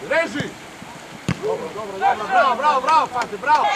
Reži! Bravo, Fate, bravo!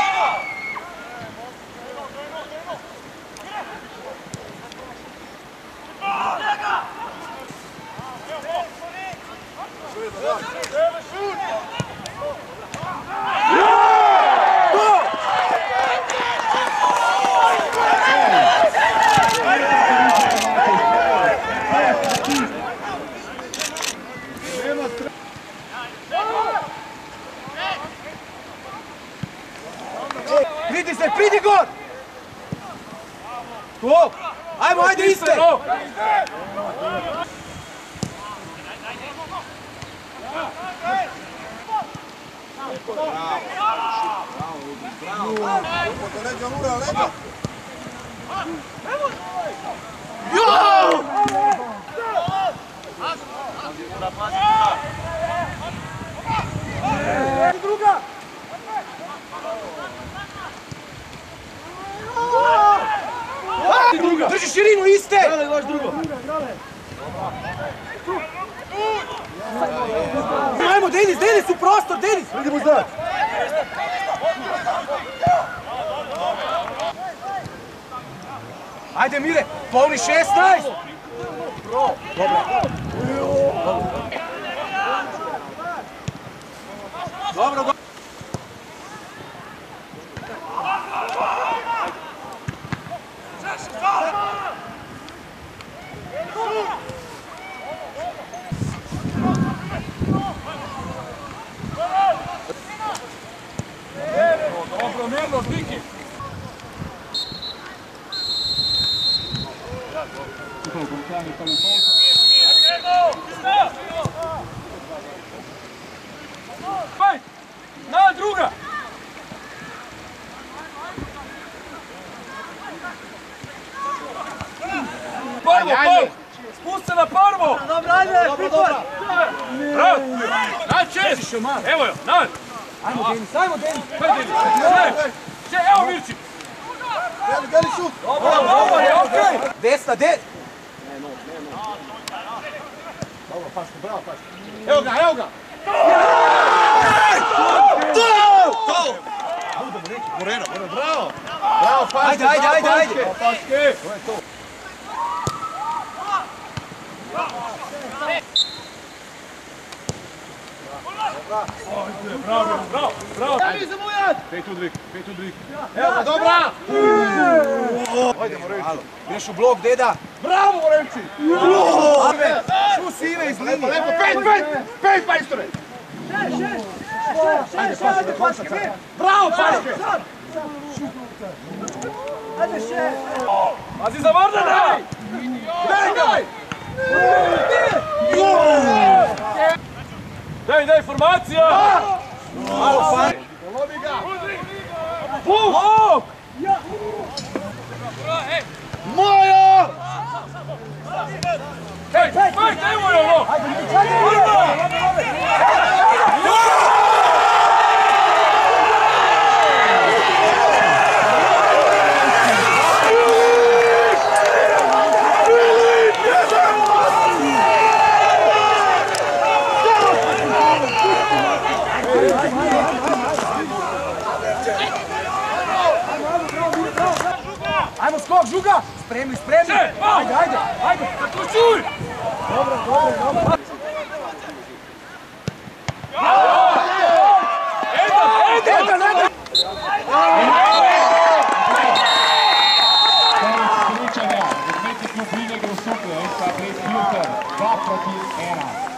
Pridi gor! To! Ajmo, ajde iste! Druga! Drži širinu, iste! Grale, vaš drugo! Ajmo, Denis, u prostor, Denis! Idemo znat! Ajde, Mire, polni 16! Dobro! Dobro, mirno, Diki! Na druga! Prvo! Spust se na prvo! Dobro, ajde, pripad! Bravo! Na čest! Evo jo, na! Ajmo, Denis! Če, evo Mirči! Deli šut! Dobro, je okej! Desna, Dobro, Paško, bravo, Paško! Evo ga! Moreno, bravo! Bravo, Paško! Ajde! Paške! To je to! Bravo! Ajde, Zamujat! Pet u dvig! Evo ga, dobra! Ajde, Moreviću! Ideš u blok, deda! Bravo, Morevići! Šu sive iz linije! Lepo, pet, majstore! Ajde, Paške! Bravo, Paške! Ajde, še! Pazi za Vardana! Daj! Daj, formacija! Lomi ga! Puk! Moja! Hej, evo je ovo! Ajmo skok, Žuga! Spremni! Ajde! Kako čuj! Dobro! 2 protiv 1.